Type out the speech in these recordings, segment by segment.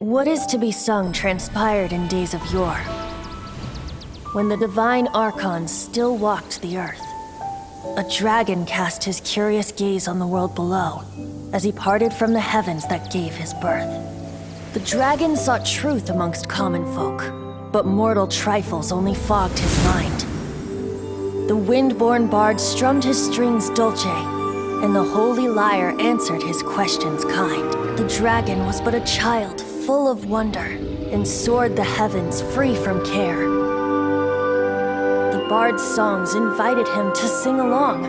What is to be sung transpired in days of yore, when the divine archons still walked the earth. A dragon cast his curious gaze on the world below, as he parted from the heavens that gave his birth. The dragon sought truth amongst common folk, but mortal trifles only fogged his mind. The wind-born bard strummed his strings dulce, and the holy lyre answered his questions kind. The dragon was but a child full of wonder, and soared the heavens free from care. The bard's songs invited him to sing along,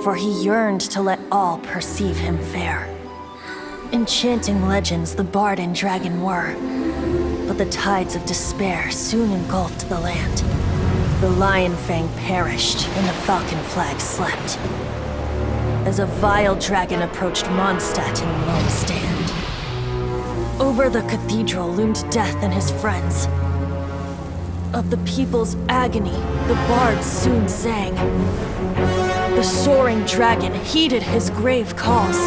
for he yearned to let all perceive him fair. Enchanting legends the bard and dragon were, but the tides of despair soon engulfed the land. The lion fang perished, and the falcon flag slept, as a vile dragon approached Mondstadt in lone stand. Over the cathedral loomed death and his friends. Of the people's agony, the bards soon sang. The soaring dragon heeded his grave calls,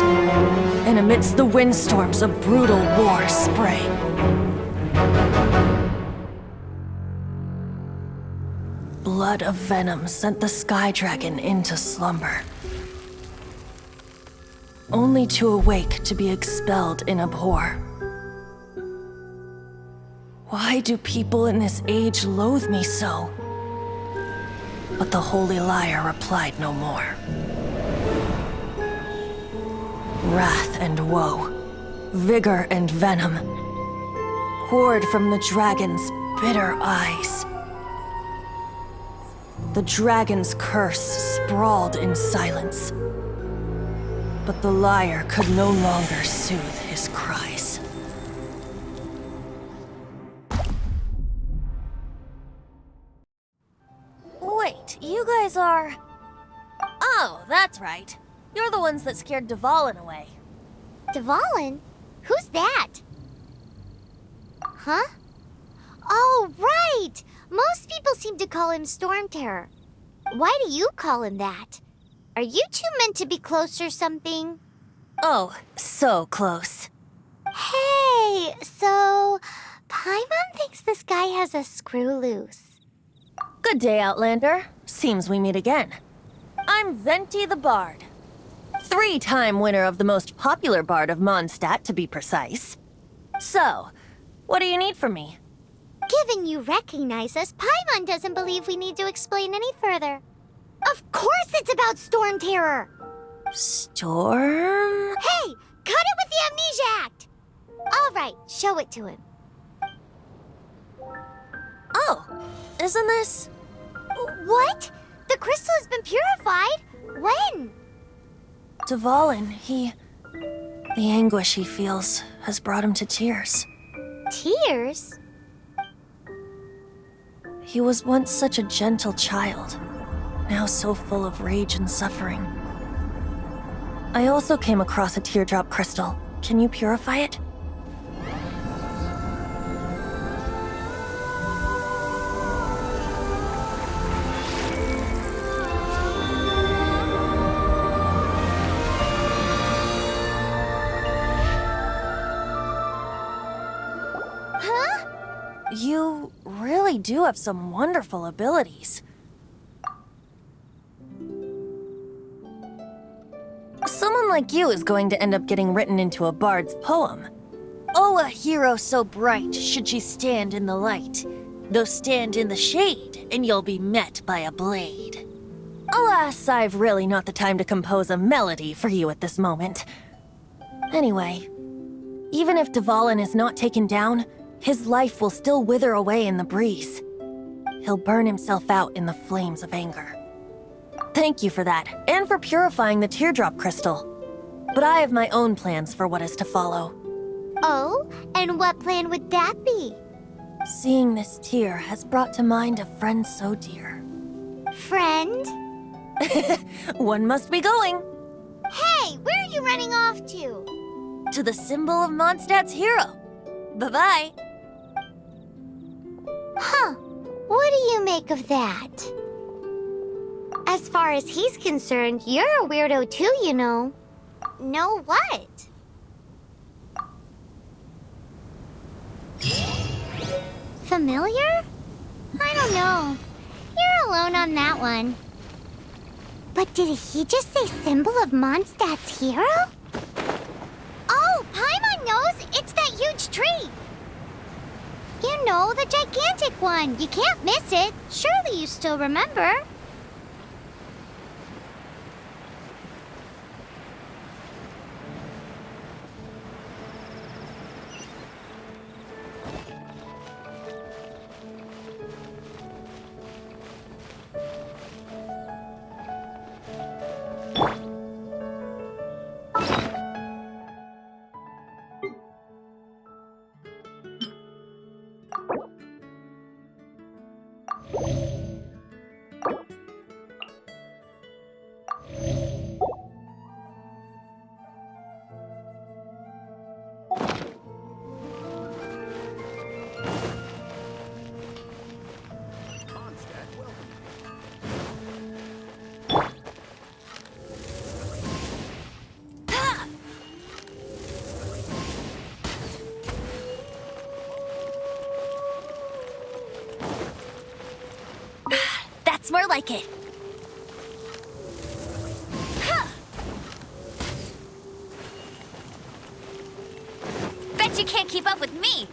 and amidst the windstorms a brutal war sprang. Blood of venom sent the sky dragon into slumber, only to awake to be expelled in abhor. Why do people in this age loathe me so? But the holy lyre replied no more. Wrath and woe, vigor and venom, poured from the dragon's bitter eyes. The dragon's curse sprawled in silence, but the lyre could no longer soothe his cries. Wait, you guys are... Oh, that's right. You're the ones that scared Dvalin away. Dvalin? Who's that? Huh? Oh, right! Most people seem to call him Storm Terror. Why do you call him that? Are you two meant to be close or something? Oh, so close. Hey, so... Paimon thinks this guy has a screw loose. Good day, Outlander. Seems we meet again. I'm Venti the Bard. 3-time winner of the most popular bard of Mondstadt, to be precise. So, what do you need from me? Given you recognize us, Paimon doesn't believe we need to explain any further. Of course it's about Storm Terror! Storm? Hey! Cut it with the Amnesia Act! Alright, show it to him. Oh, isn't this... What? The crystal has been purified? When? Dvalin, the anguish he feels has brought him to tears. Tears? He was once such a gentle child, now so full of rage and suffering. I also came across a teardrop crystal. Can you purify it? You really do have some wonderful abilities. Someone like you is going to end up getting written into a bard's poem. Oh, a hero so bright should she stand in the light, though stand in the shade, and you'll be met by a blade. Alas, I've really not the time to compose a melody for you at this moment. Anyway, even if Dvalin is not taken down, his life will still wither away in the breeze. He'll burn himself out in the flames of anger. Thank you for that, and for purifying the teardrop crystal. But I have my own plans for what is to follow. Oh, and what plan would that be? Seeing this tear has brought to mind a friend so dear. Friend? One must be going. Hey, where are you running off to? To the symbol of Mondstadt's hero. Bye-bye. Huh. What do you make of that? As far as he's concerned, you're a weirdo too, you know. Know what? Familiar? I don't know. You're alone on that one. But did he just say symbol of Mondstadt's hero? Oh, Paimon knows! It's that huge tree! You know, the gigantic one. You can't miss it. Surely you still remember. That's more like it. Bet you can't keep up with me.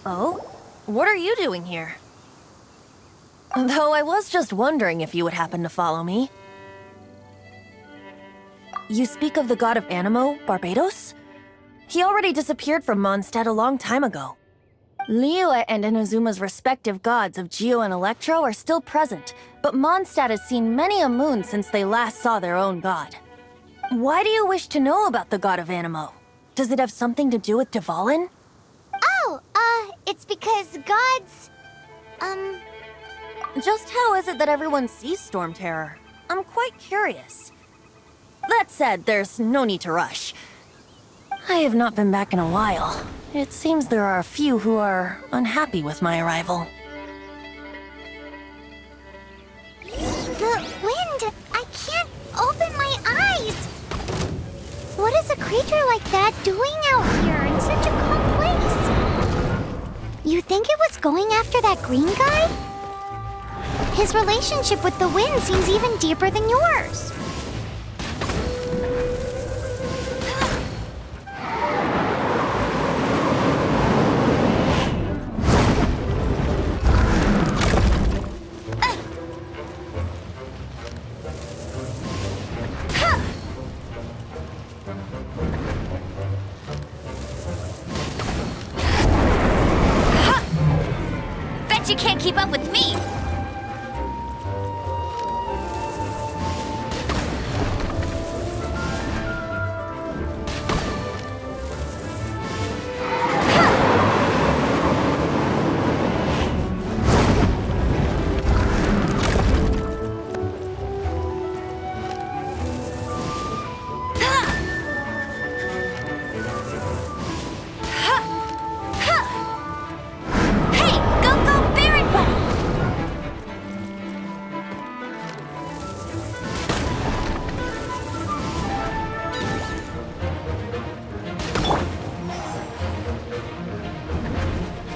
Oh? What are you doing here? Though I was just wondering if you would happen to follow me. You speak of the god of Animo, Barbados? He already disappeared from Mondstadt a long time ago. Lyre and Inazuma's respective gods of Geo and Electro are still present, but Mondstadt has seen many a moon since they last saw their own god. Why do you wish to know about the god of Animo? Does it have something to do with Dvalin? It's because gods... Just how is it that everyone sees Storm Terror? I'm quite curious. That said, there's no need to rush. I have not been back in a while. It seems there are a few who are unhappy with my arrival. The wind! I can't open my eyes! What is a creature like that doing out here in such a calm place? You think it was going after that green guy? His relationship with the wind seems even deeper than yours. me!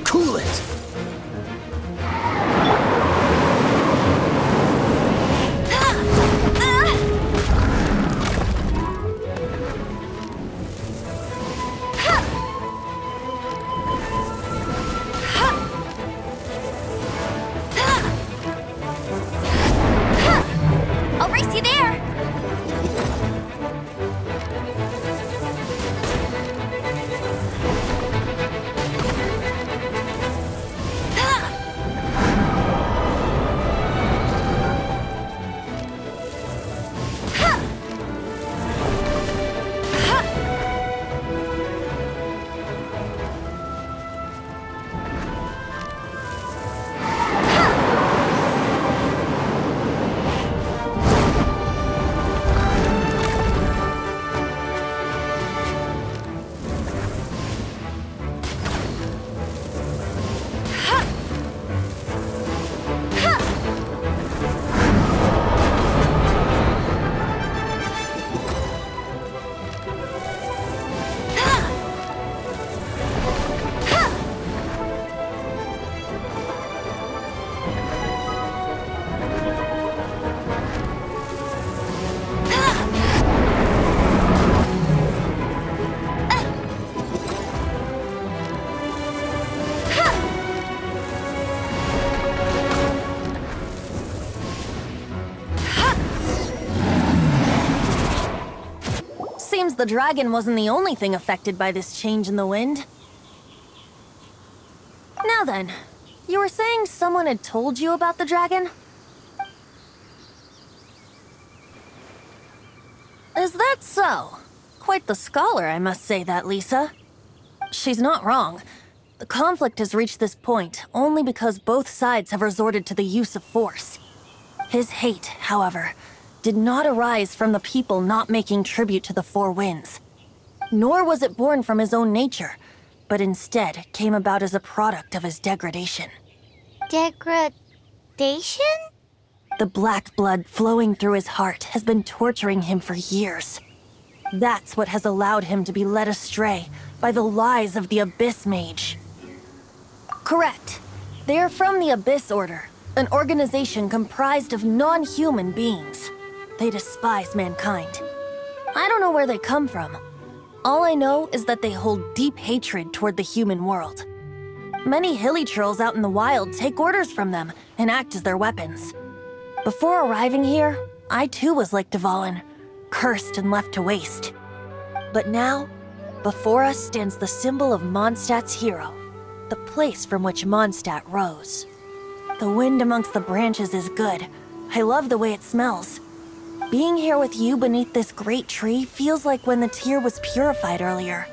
Cool it! I'll race you there! Seems the dragon wasn't the only thing affected by this change in the wind. Now then, you were saying someone had told you about the dragon? Is that so? Quite the scholar, I must say that, Lisa. She's not wrong. The conflict has reached this point only because both sides have resorted to the use of force. His hate, however, did not arise from the people not making tribute to the Four Winds. Nor was it born from his own nature, but instead came about as a product of his degradation. Degradation? The black blood flowing through his heart has been torturing him for years. That's what has allowed him to be led astray by the lies of the Abyss Mage. Correct. They are from the Abyss Order, an organization comprised of non-human beings. They despise mankind. I don't know where they come from. All I know is that they hold deep hatred toward the human world. Many hilly trolls out in the wild take orders from them and act as their weapons. Before arriving here, I too was like Dvalin, cursed and left to waste. But now, before us stands the symbol of Mondstadt's hero, the place from which Mondstadt rose. The wind amongst the branches is good. I love the way it smells. Being here with you beneath this great tree feels like when the tear was purified earlier.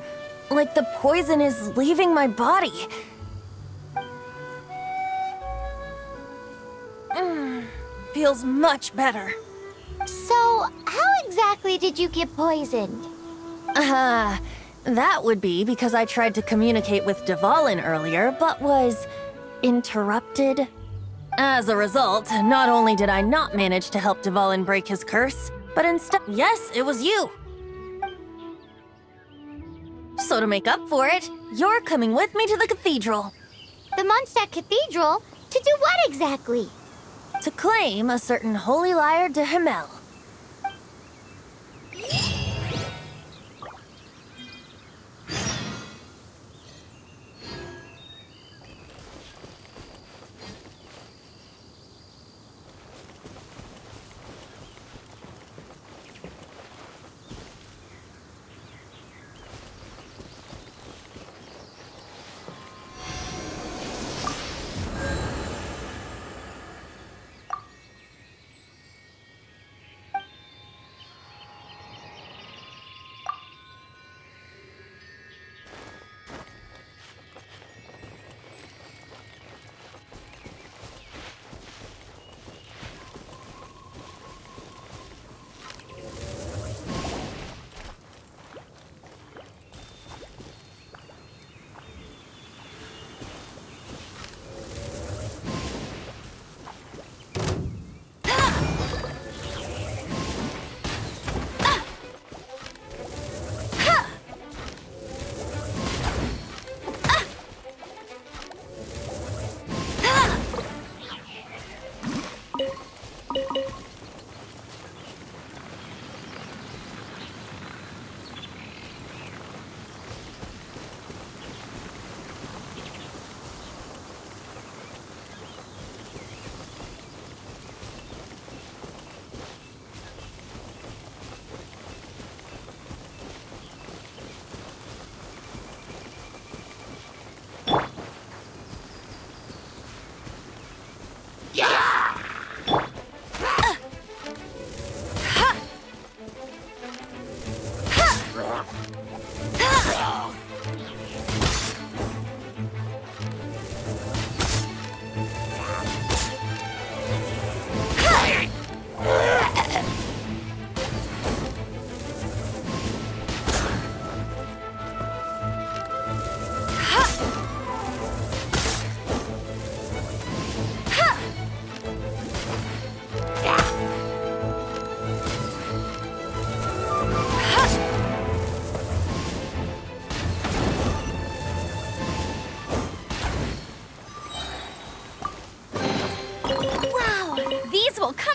Like the poison is leaving my body. Feels much better. So, how exactly did you get poisoned? That would be because I tried to communicate with Dvalin earlier, but was interrupted. As a result, not only did I not manage to help Dvalin break his curse, but instead, yes, it was you. So to make up for it, you're coming with me to the cathedral. The Mondstadt Cathedral? To do what exactly? To claim a certain holy Lyre de Himmel.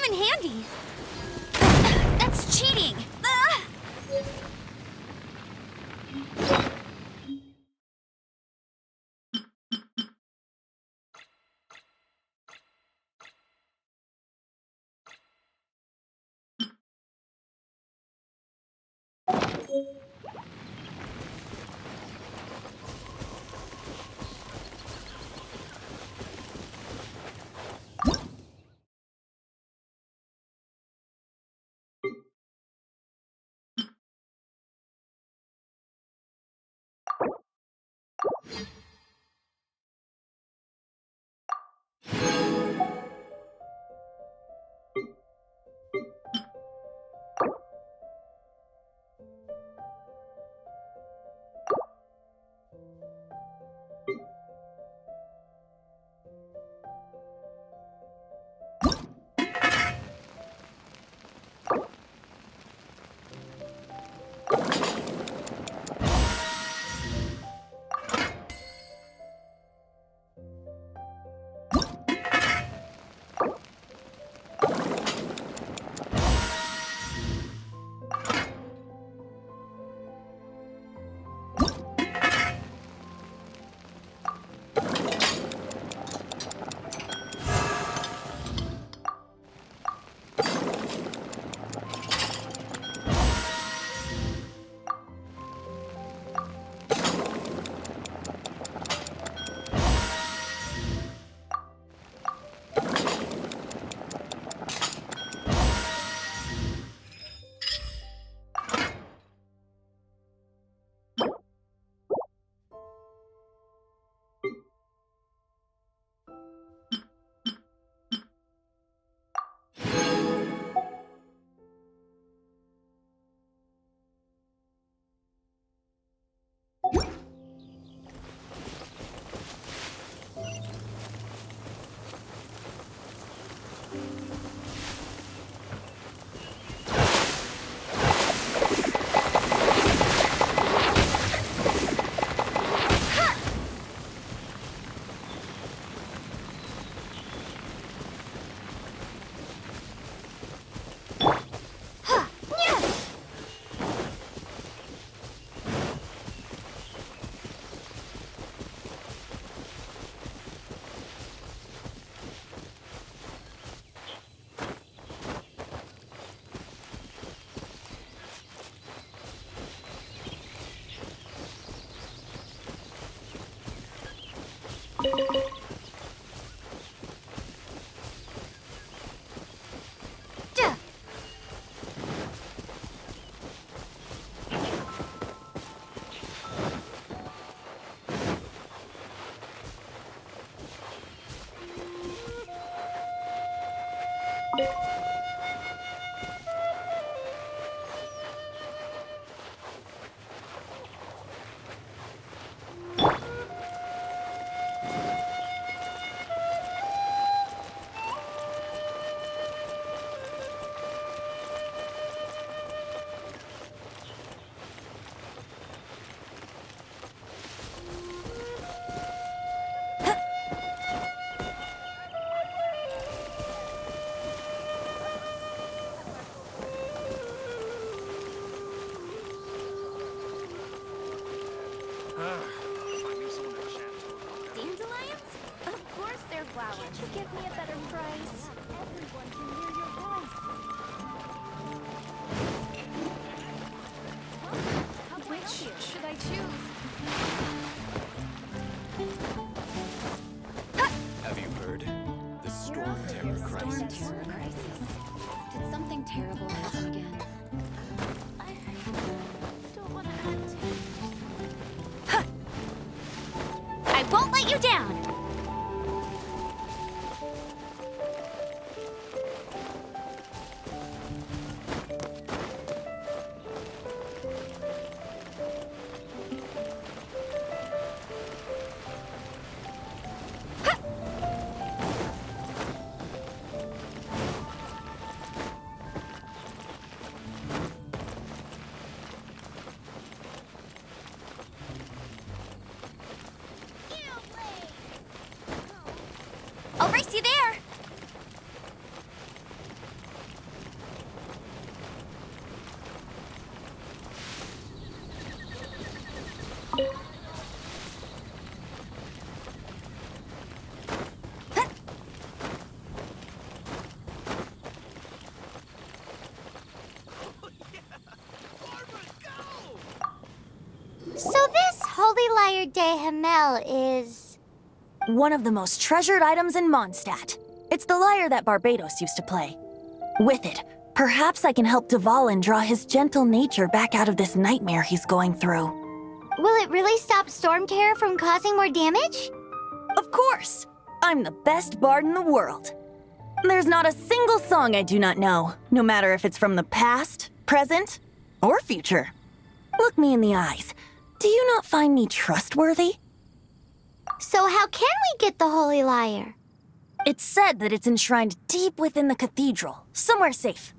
even handy. That's cheating. Ah! Dandelions? Of course they're flowers. Can't you give me a better price? Everyone can hear your voice. Which should I choose? Have you heard? The storm terror crisis. Storm terror crisis. Did something terrible happen again? I don't want to hunt. I won't let you down! Lyre de Hamel is... One of the most treasured items in Mondstadt. It's the lyre that Barbados used to play. With it, perhaps I can help Dvalin draw his gentle nature back out of this nightmare he's going through. Will it really stop Storm Terror from causing more damage? Of course! I'm the best bard in the world. There's not a single song I do not know, no matter if it's from the past, present, or future. Look me in the eyes. Do you not find me trustworthy? So how can we get the Holy Lyre? It's said that it's enshrined deep within the cathedral, somewhere safe.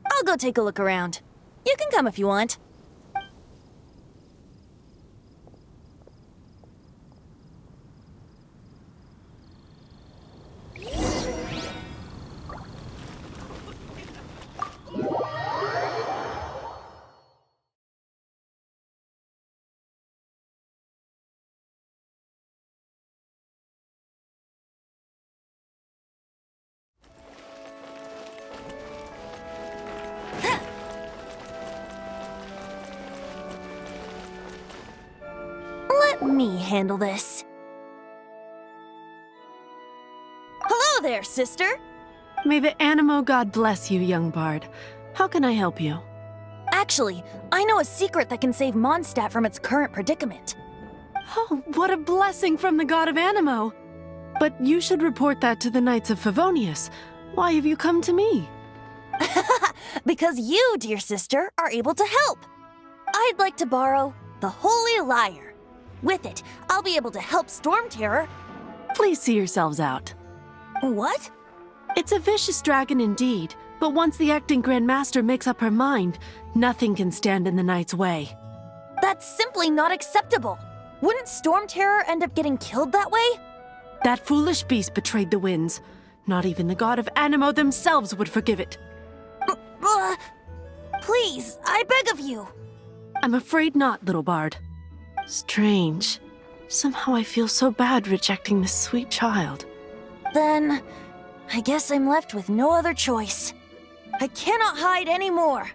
I'll go take a look around. You can come if you want. Let me handle this. Hello there, sister. May the Animo God bless you, young bard. How can I help you? Actually, I know a secret that can save Mondstadt from its current predicament. Oh, what a blessing from the God of Animo! But you should report that to the Knights of Favonius. Why have you come to me? Because you, dear sister, are able to help. I'd like to borrow the Holy Lyre. With it, I'll be able to help Storm Terror. Please see yourselves out. What? It's a vicious dragon indeed, but once the acting Grand Master makes up her mind, nothing can stand in the Knight's way. That's simply not acceptable. Wouldn't Storm Terror end up getting killed that way? That foolish beast betrayed the winds. Not even the God of Animo themselves would forgive it. Please, I beg of you. I'm afraid not, little bard. Strange. Somehow I feel so bad rejecting this sweet child. Then, I guess I'm left with no other choice. I cannot hide anymore.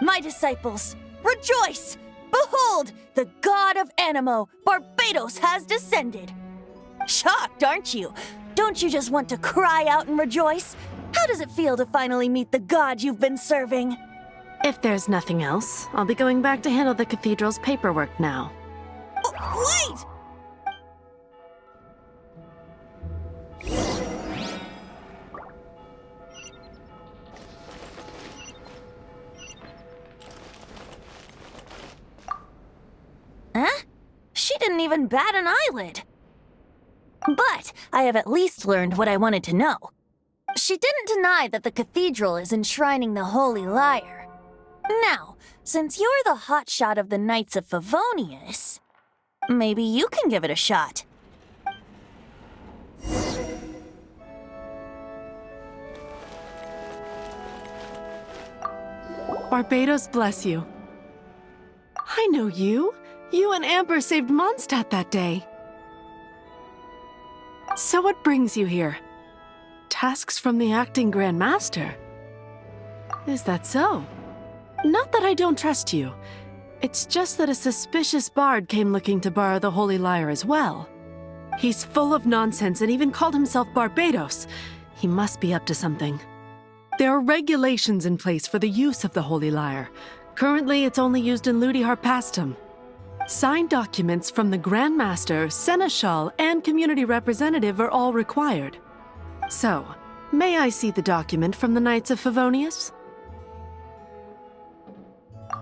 My disciples, rejoice! Behold, the God of Animo, Barbados, has descended. Shocked, aren't you? Don't you just want to cry out and rejoice? How does it feel to finally meet the God you've been serving? If there's nothing else, I'll be going back to handle the cathedral's paperwork now. Wait! Huh? She didn't even bat an eyelid. But I have at least learned what I wanted to know. She didn't deny that the cathedral is enshrining the Holy Lyre. Now, since you're the hotshot of the Knights of Favonius, maybe you can give it a shot. Barbados bless you. I know you. You and Amber saved Mondstadt that day. So what brings you here? Tasks from the acting Grand Master? Is that so? Not that I don't trust you. It's just that a suspicious bard came looking to borrow the Holy Lyre as well. He's full of nonsense and even called himself Barbados. He must be up to something. There are regulations in place for the use of the Holy Lyre. Currently, it's only used in Ludi Harpastum. Signed documents from the Grand Master, Seneschal, and Community Representative are all required. So, may I see the document from the Knights of Favonius?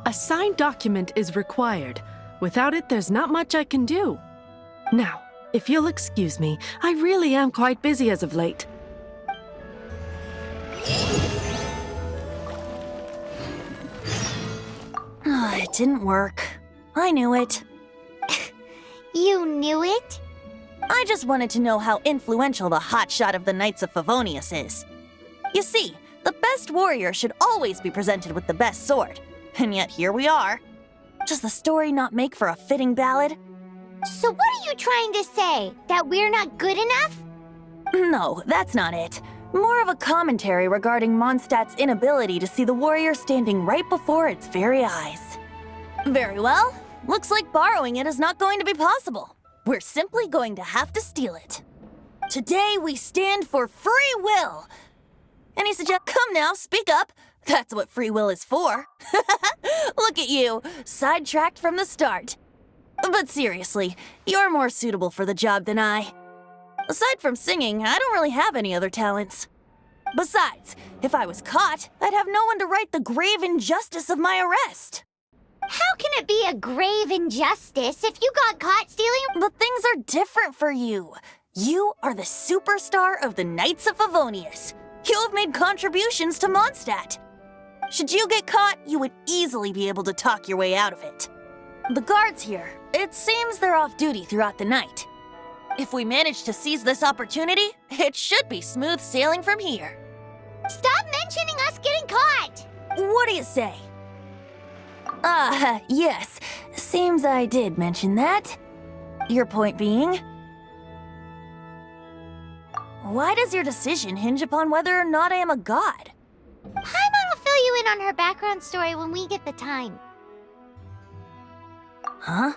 A signed document is required. Without it, there's not much I can do. Now, if you'll excuse me, I really am quite busy as of late. It didn't work. I knew it. You knew it? I just wanted to know how influential the hotshot of the Knights of Favonius is. You see, the best warrior should always be presented with the best sword. And yet here we are. Does the story not make for a fitting ballad? So what are you trying to say? That we're not good enough? No, that's not it. More of a commentary regarding Mondstadt's inability to see the warrior standing right before its very eyes. Very well. Looks like borrowing it is not going to be possible. We're simply going to have to steal it. Today we stand for free will. Any suggest? Come now, speak up. That's what free will is for. Look at you, sidetracked from the start. But seriously, you're more suitable for the job than I. Aside from singing, I don't really have any other talents. Besides, if I was caught, I'd have no one to right the grave injustice of my arrest. How can it be a grave injustice if you got caught stealing? But things are different for you. You are the superstar of the Knights of Favonius. You have made contributions to Mondstadt. Should you get caught, you would easily be able to talk your way out of it. The guards here, it seems they're off duty throughout the night. If we manage to seize this opportunity, it should be smooth sailing from here. Stop mentioning us getting caught! What do you say? Yes. Seems I did mention that. Your point being? Why does your decision hinge upon whether or not I am a god? Paimon will fill you in on her background story when we get the time. Huh?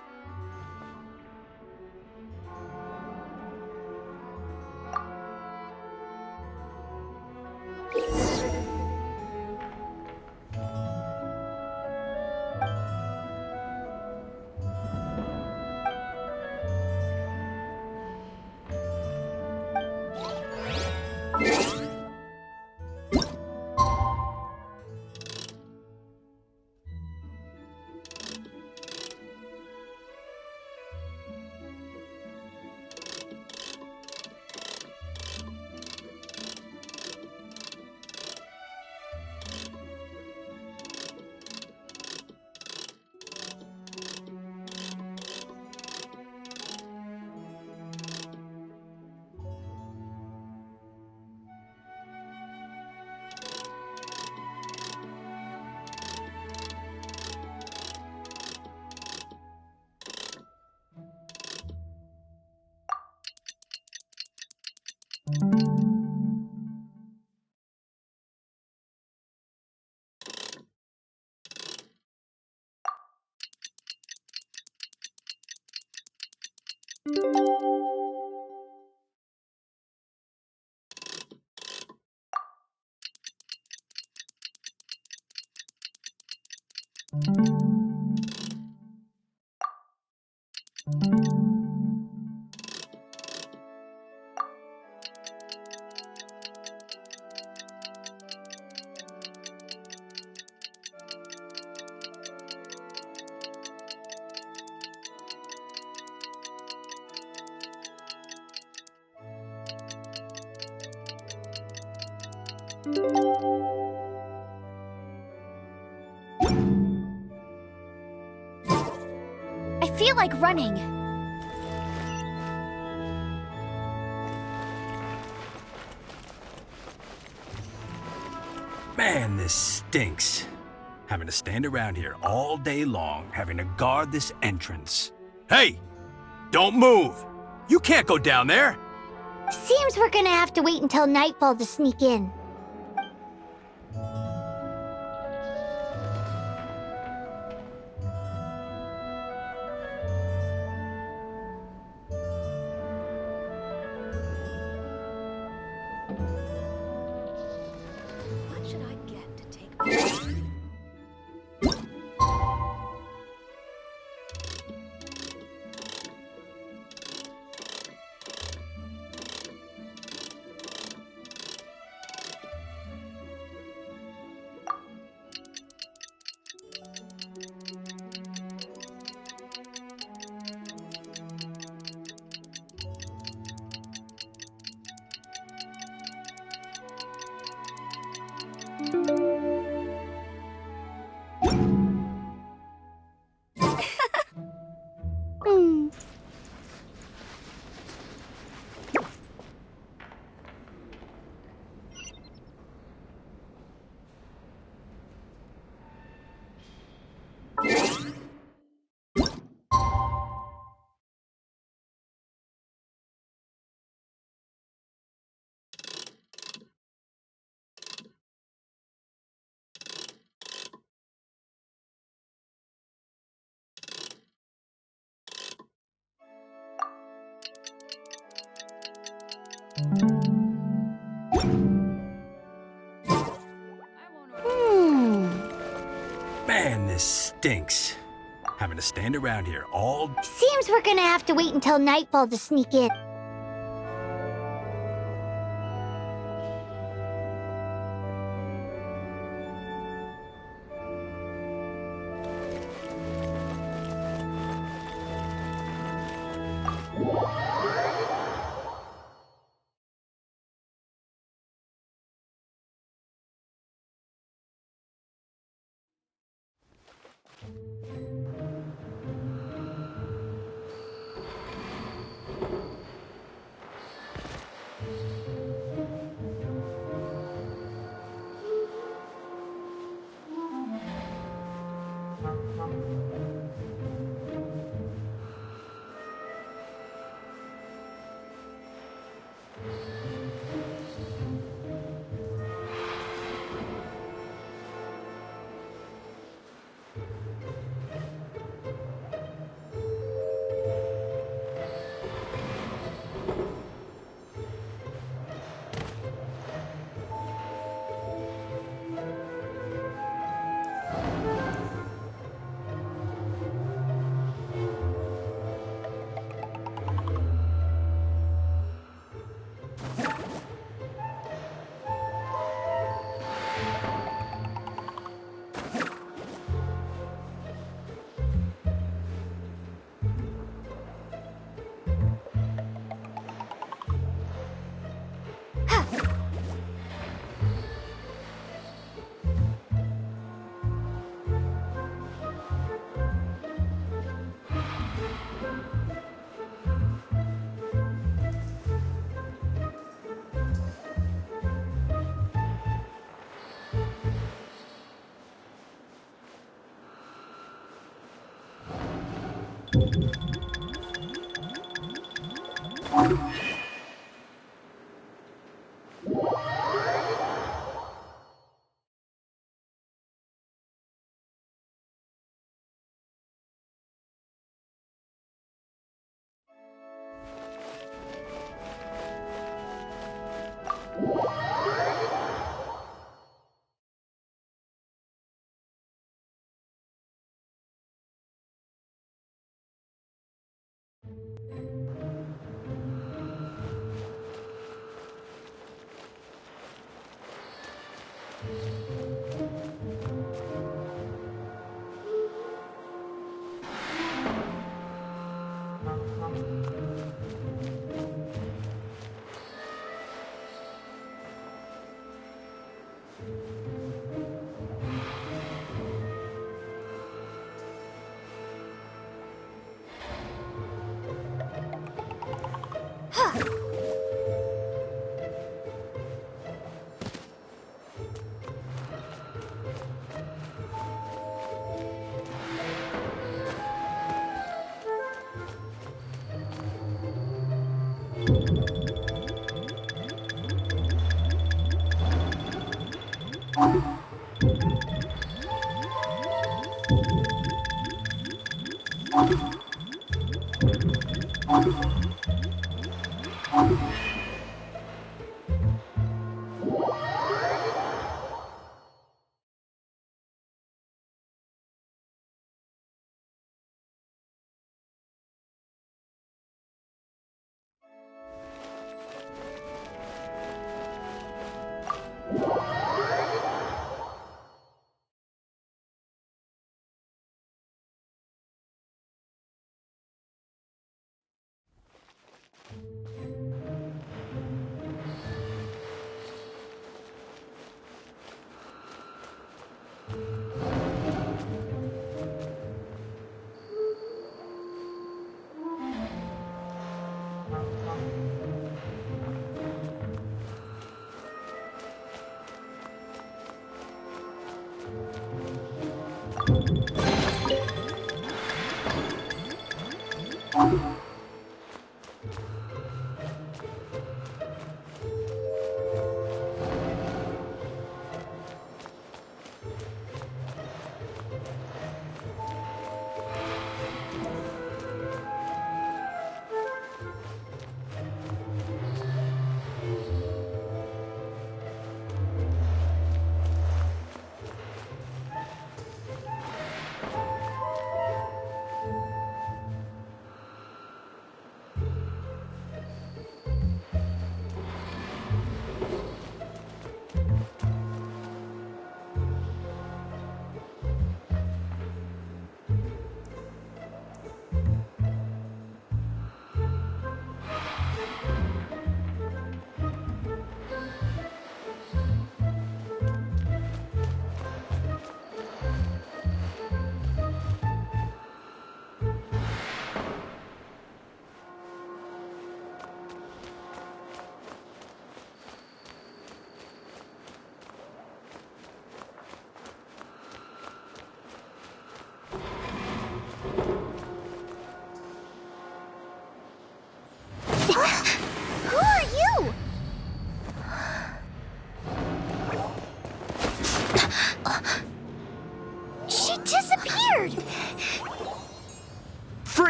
I feel like running. Man, this stinks. Having to stand around here all day long, having to guard this entrance. Hey! Don't move! You can't go down there! Seems we're gonna have to wait until nightfall to sneak in. What should I get to take? Man, this stinks. Having to stand around here all... Seems we're gonna have to wait until nightfall to sneak in.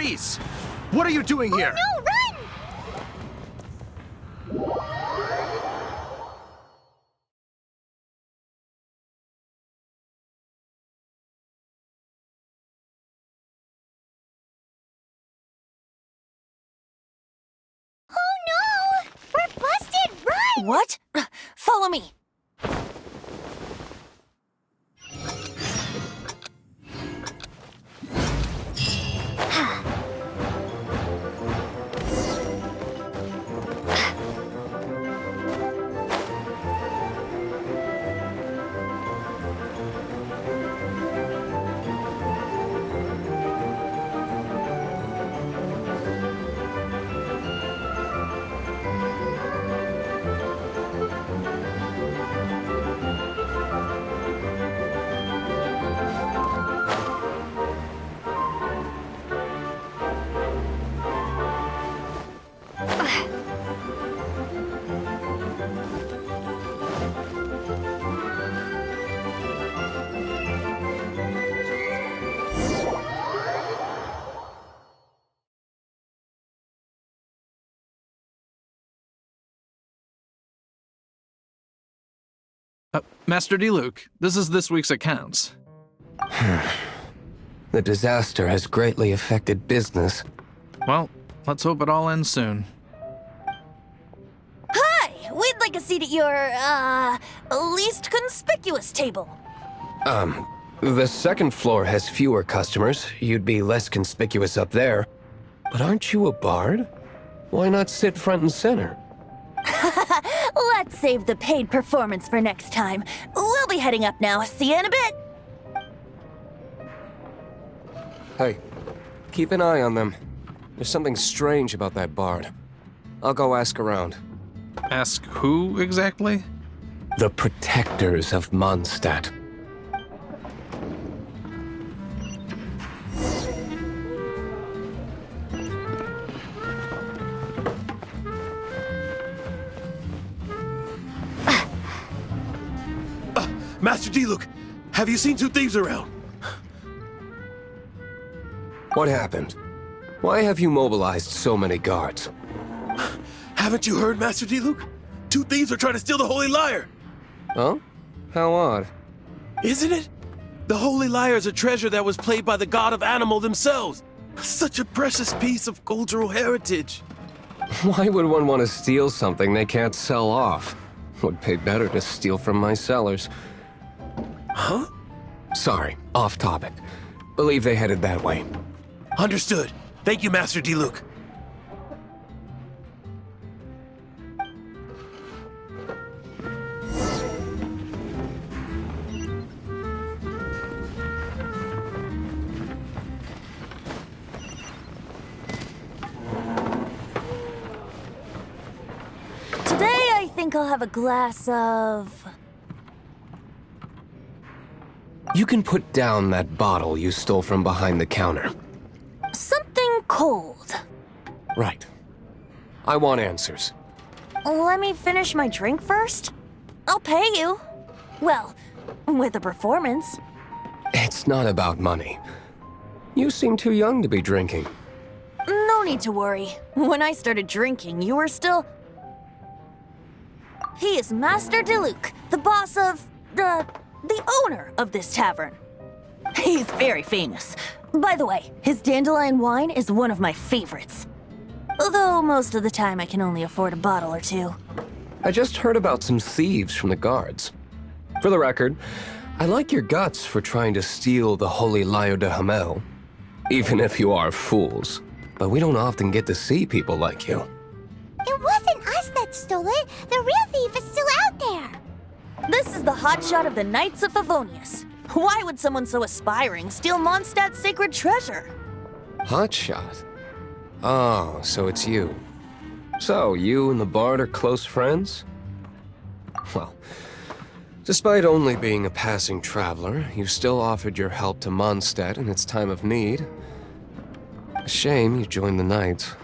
Freeze! What are you doing here? No, run! Oh no! We're busted! Run! What? Follow me. Master Diluc, this is this week's accounts. The disaster has greatly affected business. Well, let's hope it all ends soon. Hi! We'd like a seat at your, least conspicuous table. The second floor has fewer customers. You'd be less conspicuous up there. But aren't you a bard? Why not sit front and center? Let's save the paid performance for next time. We'll be heading up now. See you in a bit. Hey, keep an eye on them. There's something strange about that bard. I'll go ask around. Ask who exactly? The protectors of Mondstadt. Master Diluc, have you seen two thieves around? What happened? Why have you mobilized so many guards? Haven't you heard, Master Diluc? Two thieves are trying to steal the Holy Lyre. Oh? How odd. Isn't it? The Holy Lyre is a treasure that was played by the god of animal themselves. Such a precious piece of cultural heritage. Why would one want to steal something they can't sell off? Would pay better to steal from my sellers. Huh? Sorry, off topic. Believe they headed that way. Understood. Thank you, Master Diluc. Today, I think I'll have a glass of... You can put down that bottle you stole from behind the counter. something cold. Right. I want answers. Let me finish my drink first. I'll pay you. Well, with a performance. It's not about money. You seem too young to be drinking. No need to worry. When I started drinking, you were still... He is Master Diluc, the boss of... the owner of this tavern. He's very famous. By the way, his dandelion wine is one of my favorites. Although most of the time I can only afford a bottle or two. I just heard about some thieves from the guards. For the record, I like your guts for trying to steal the Holy Lyre de Hamel. Even if you are fools. But we don't often get to see people like you. It wasn't us that stole it. The real thief is still out there. This is the hotshot of the Knights of Favonius. Why would someone so aspiring steal Mondstadt's sacred treasure? Hotshot? Oh, so it's you. So, you and the Bard are close friends? Well, despite only being a passing traveler, you still offered your help to Mondstadt in its time of need. A shame you joined the Knights.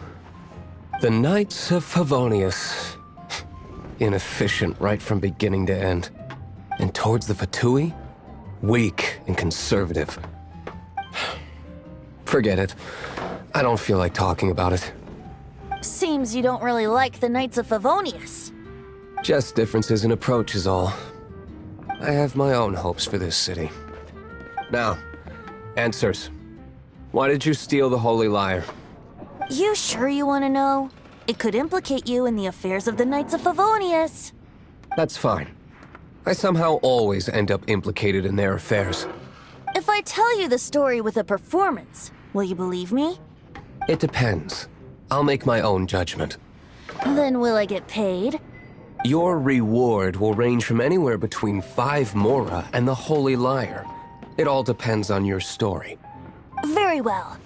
The Knights of Favonius. Inefficient right from beginning to end. And towards the Fatui, weak and conservative. Forget it. I don't feel like talking about it. Seems you don't really like the Knights of Favonius. Just differences in approach is all. I have my own hopes for this city. Now, answers. Why did you steal the Holy Lyre? You sure you want to know? It could implicate you in the affairs of the Knights of Favonius. That's fine. I somehow always end up implicated in their affairs. If I tell you the story with a performance, will you believe me? It depends. I'll make my own judgment. Then will I get paid? Your reward will range from anywhere between 5 Mora and the Holy Lyre. It all depends on your story. Very well.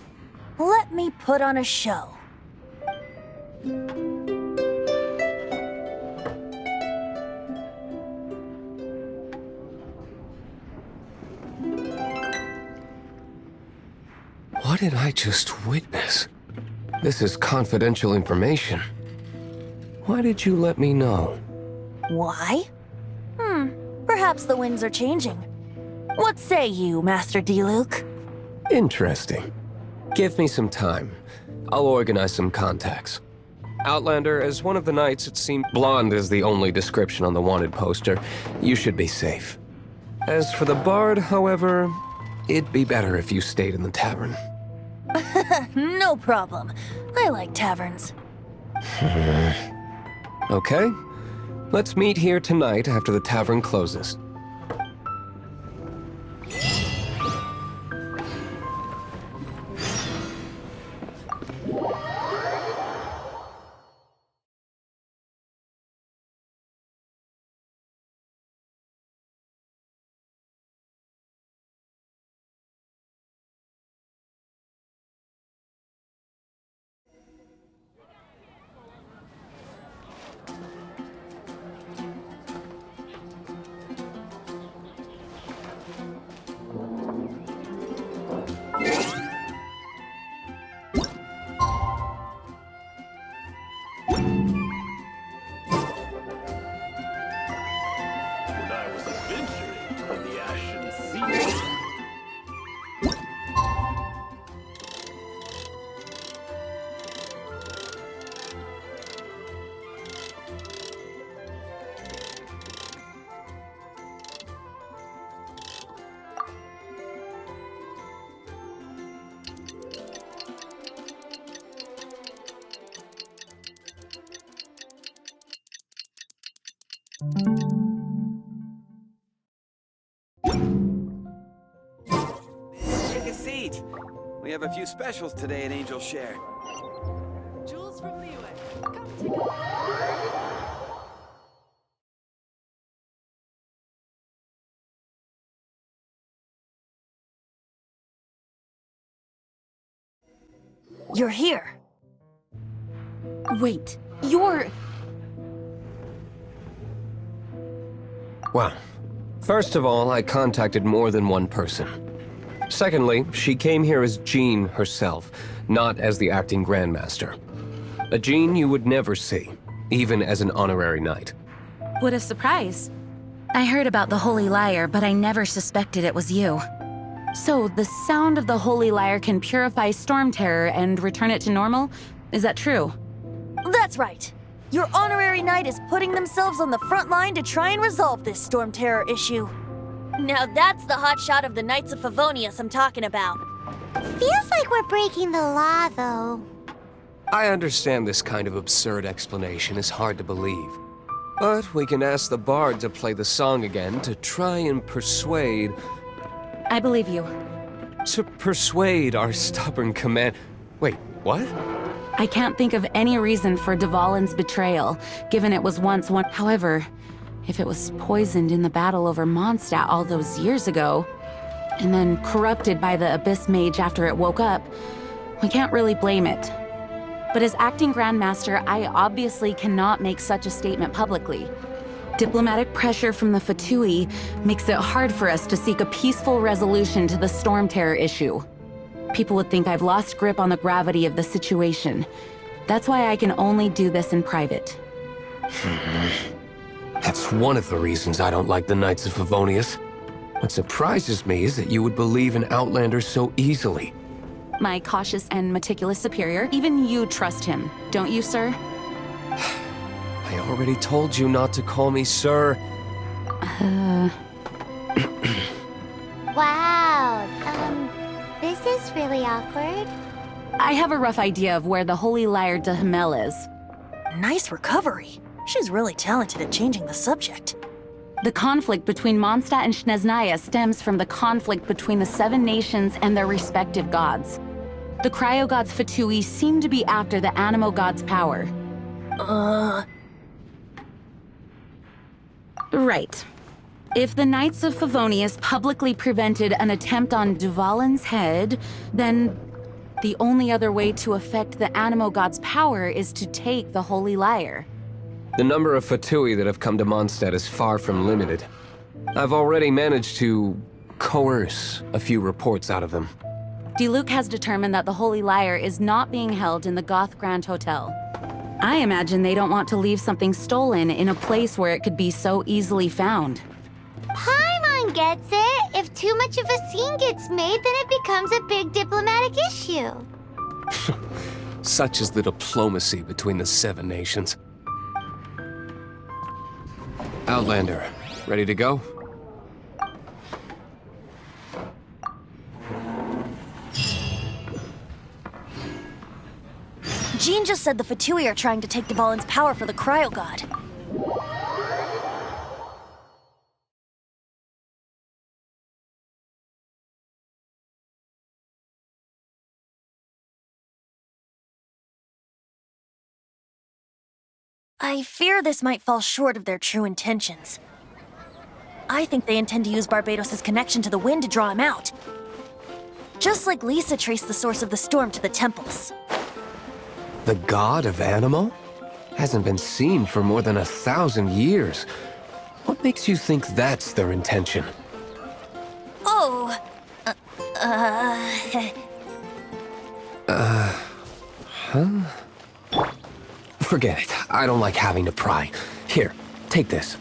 Let me put on a show. What did I just witness? This is confidential information. Why did you let me know? Why? Perhaps the winds are changing. What say you, Master Diluc? Interesting. Give me some time. I'll organize some contacts. Outlander, as one of the knights, it seemed blonde is the only description on the wanted poster. You should be safe. As for the bard, however, it'd be better if you stayed in the tavern. No problem. I like taverns. Okay. Let's meet here tonight after the tavern closes. When I was adventuring on the Ashen Sea. Take a seat. We have a few specials today at Angel Share. Jules from Lyre. Come take a look. You're here. Wait, you're... Well, first of all, I contacted more than one person. Secondly, she came here as Jean herself, not as the acting Grandmaster. A Jean you would never see, even as an honorary knight. What a surprise. I heard about the Holy Lyre, but I never suspected it was you. So, the sound of the Holy Lyre can purify Storm Terror and return it to normal? Is that true? That's right. Your honorary knight is putting themselves on the front line to try and resolve this Storm Terror issue. Now that's the hotshot of the Knights of Favonius I'm talking about. Feels like we're breaking the law, though. I understand this kind of absurd explanation is hard to believe. But we can ask the bard to play the song again to try and persuade... I believe you. To persuade our stubborn command... Wait, what? I can't think of any reason for Dvalin's betrayal, given it was once one. However, if it was poisoned in the battle over Mondstadt all those years ago, and then corrupted by the Abyss Mage after it woke up, we can't really blame it. But as acting Grandmaster, I obviously cannot make such a statement publicly. Diplomatic pressure from the Fatui makes it hard for us to seek a peaceful resolution to the Storm Terror issue. People would think I've lost grip on the gravity of the situation. That's why I can only do this in private. That's one of the reasons I don't like the Knights of Favonius. What surprises me is that you would believe in Outlanders so easily. my cautious and meticulous superior. Even you trust him, don't you, sir? I already told you not to call me sir. Wow, this is really awkward. I have a rough idea of where the Holy Lyre de Himmel is. Nice recovery. She's really talented at changing the subject. The conflict between Mondstadt and Snezhnaya stems from the conflict between the 7 nations and their respective gods. The cryo gods Fatui seem to be after the Animo god's power. Right. If the Knights of Favonius publicly prevented an attempt on Dvalin's head, then the only other way to affect the Animo god's power is to take the Holy Lyre. The number of Fatui that have come to Mondstadt is far from limited. I've already managed to coerce a few reports out of them. Diluc has determined that the Holy Lyre is not being held in the Goth Grand Hotel. I imagine they don't want to leave something stolen in a place where it could be so easily found. Paimon gets it. If too much of a scene gets made, then it becomes a big diplomatic issue. Such is the diplomacy between the 7 nations. Outlander, ready to go? Jean just said the Fatui are trying to take Dvalin's power for the cryo god. I fear this might fall short of their true intentions. I think they intend to use Barbados' connection to the wind to draw him out. Just like Lisa traced the source of the storm to the temples. The god of Animo? Hasn't been seen for more than 1,000 years. What makes you think that's their intention? Oh, Forget it. I don't like having to pry. Here, take this.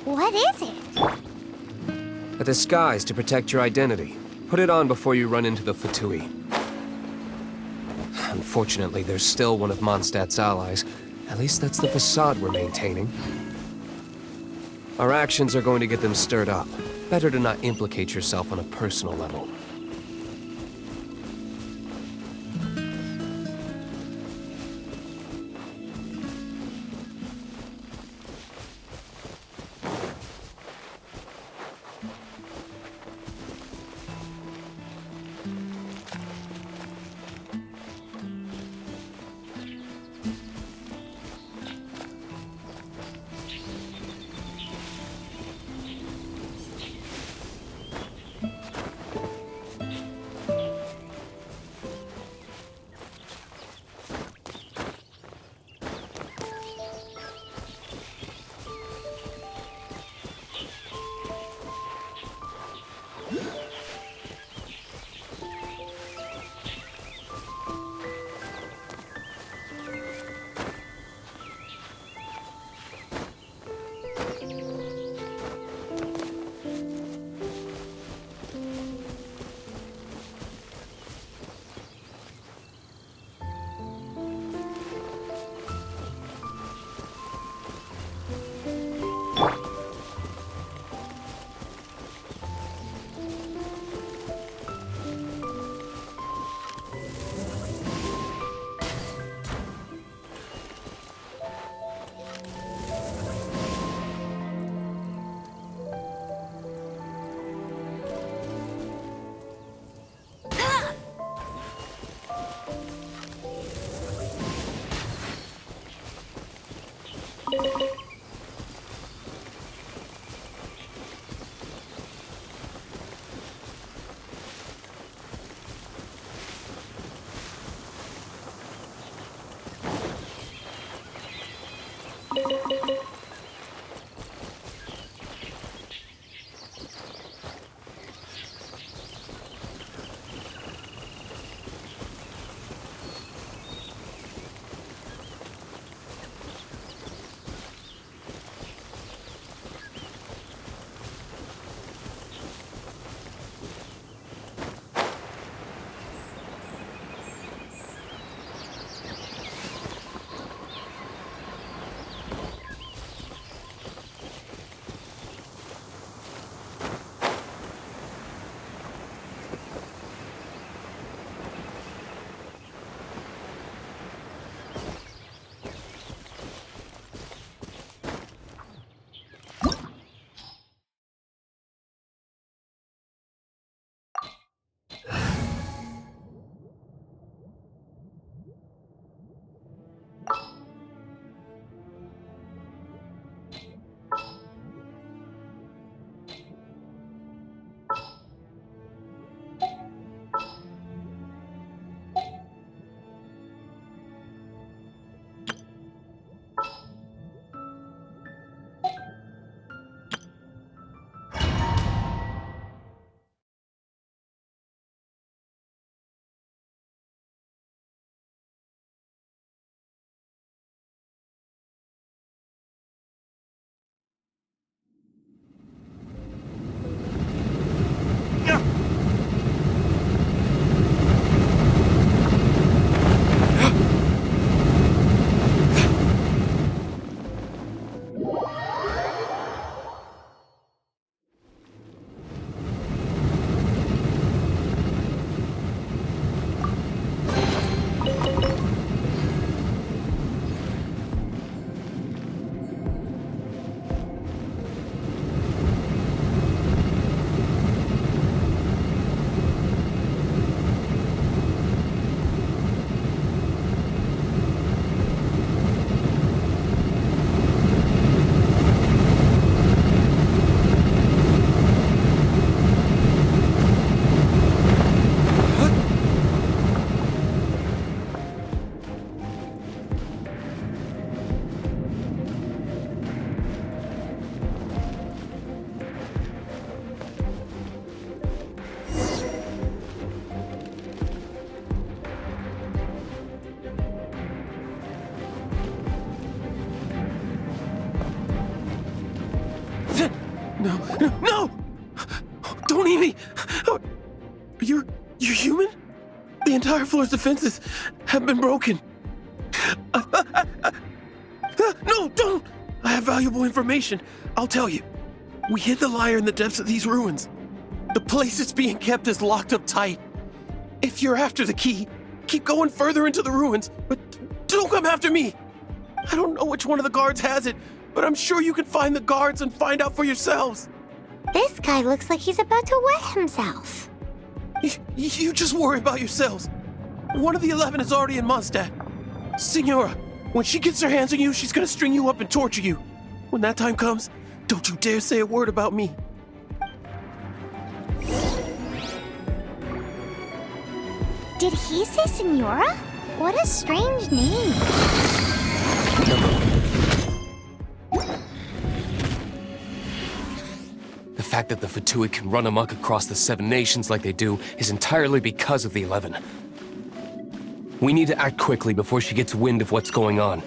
What is it? A disguise to protect your identity. Put it on before you run into the Fatui. Unfortunately, there's still one of Mondstadt's allies. At least that's the facade we're maintaining. Our actions are going to get them stirred up. Better to not implicate yourself on a personal level. No! Don't eat me! You're human? The entire floor's defenses have been broken. No, don't! I have valuable information. I'll tell you. We hid the Lyre in the depths of these ruins. The place it's being kept is locked up tight. If you're after the key, keep going further into the ruins, but don't come after me. I don't know which one of the guards has it, but I'm sure you can find the guards and find out for yourselves. This guy looks like he's about to wet himself. You just worry about yourselves. One of the 11 is already in Mondstadt. Signora, when she gets her hands on you, she's gonna string you up and torture you. When that time comes, don't you dare say a word about me. Did he say Signora? What a strange name. The fact that the Fatui can run amok across the 7 nations like they do is entirely because of the 11. We need to act quickly before she gets wind of what's going on.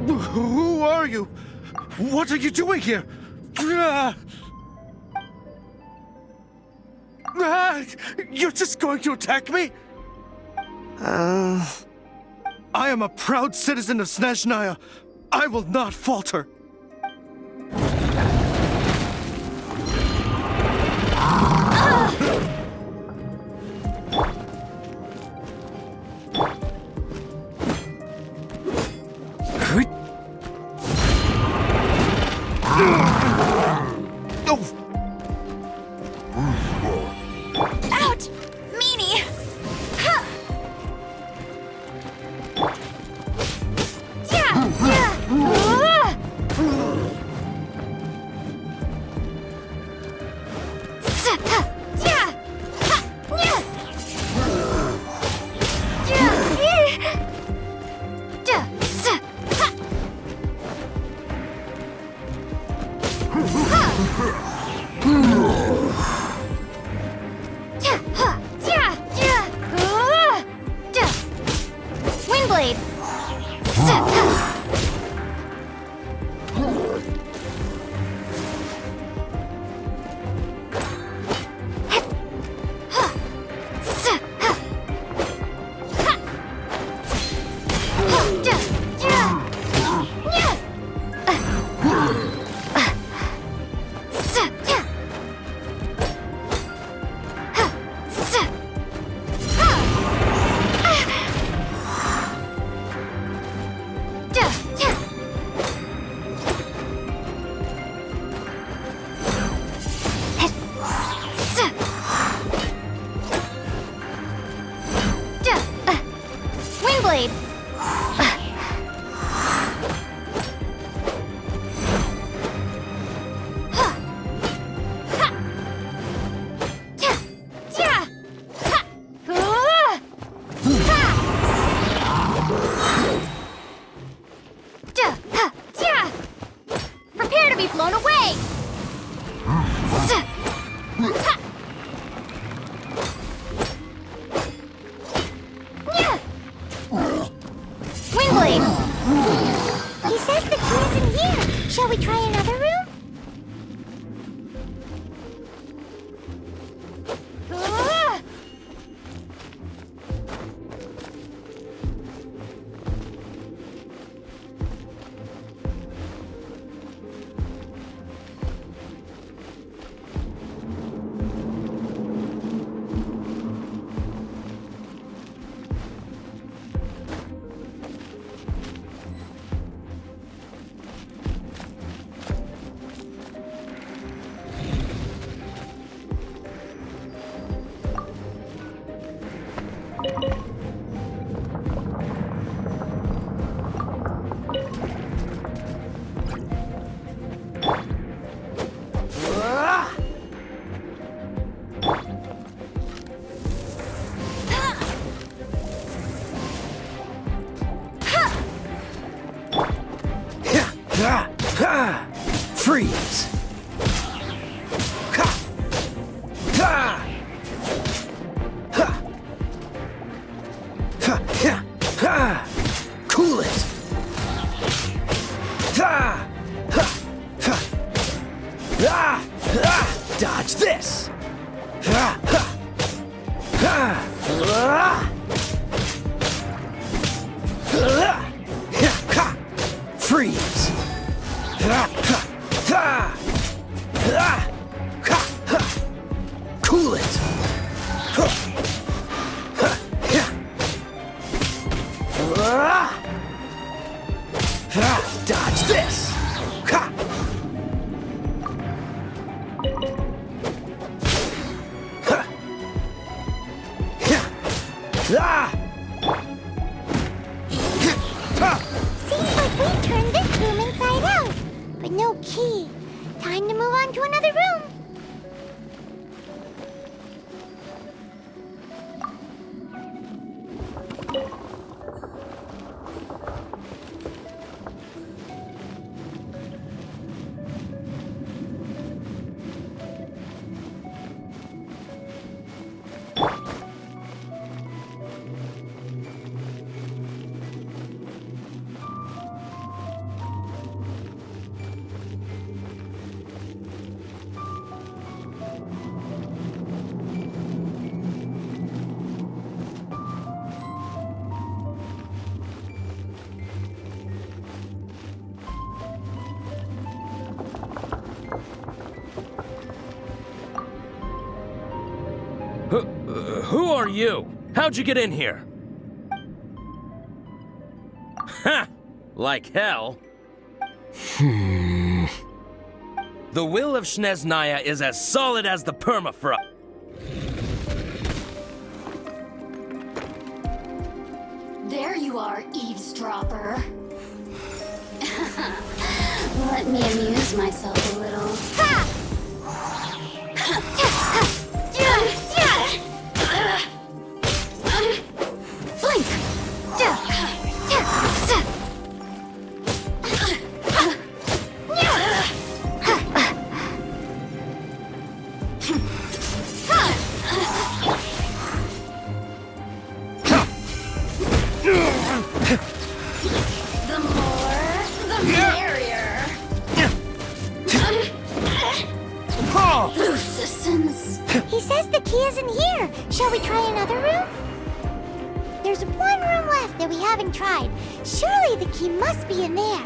Who are you? What are you doing here? You're just going to attack me? I am a proud citizen of Snezhnaya. I will not falter. Ouch! Meanie! Huh. Yeah! Windblade! Wingblade! Prepare to be blown away! Wingblade! He says the key is in here. Shall we try another room? Freeze! Cool it! Dodge this! Freeze! Cool it! Dodge this! Seems like we've turned this room inside out, but no key. Time to move on to another room. Who are you? How'd you get in here? Ha! Like hell. The will of Snezhnaya is as solid as the permafrost. There you are, eavesdropper. Let me amuse myself a little. Blink! key isn't here. Shall we try another room? There's one room left that we haven't tried. Surely the key must be in there.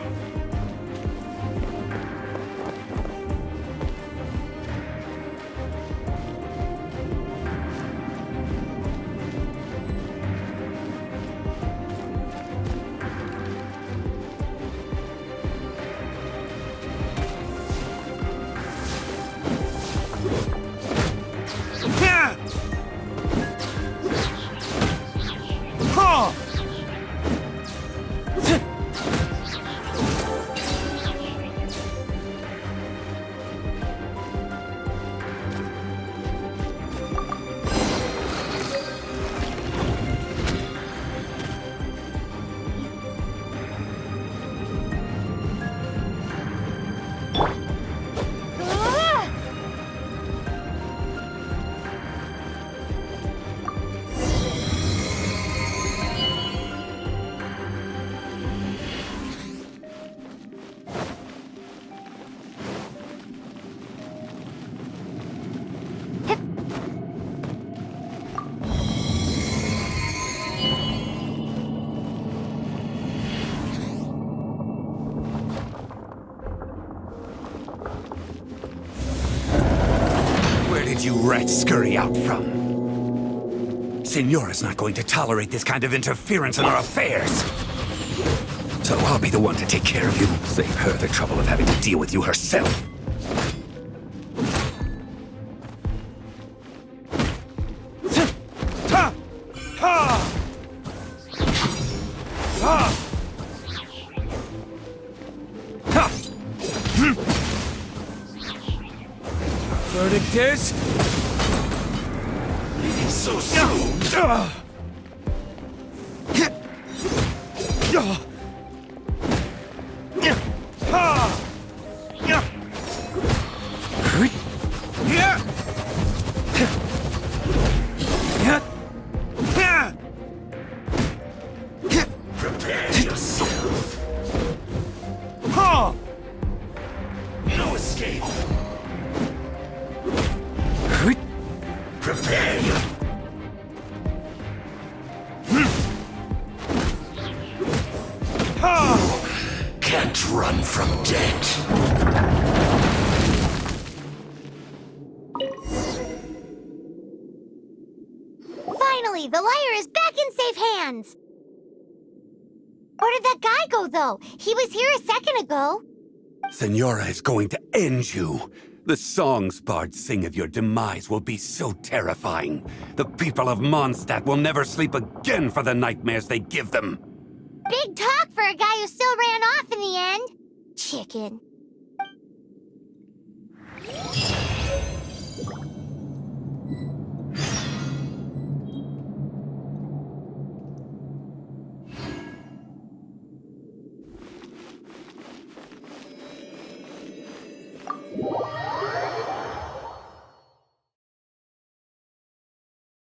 Where did you rats scurry out from? Signora's not going to tolerate this kind of interference in our affairs. So I'll be the one to take care of you. Save her the trouble of having to deal with you herself. Verdict is... leaving so soon. Prepare yourself. No escape. Prepare you. Can't run from death. Finally, the Lyre is back in safe hands. Where did that guy go, though? He was here a second ago. Signora is going to end you. The songs bards sing of your demise will be so terrifying. The people of Mondstadt will never sleep again for the nightmares they give them. Big talk for a guy who still ran off in the end. Chicken.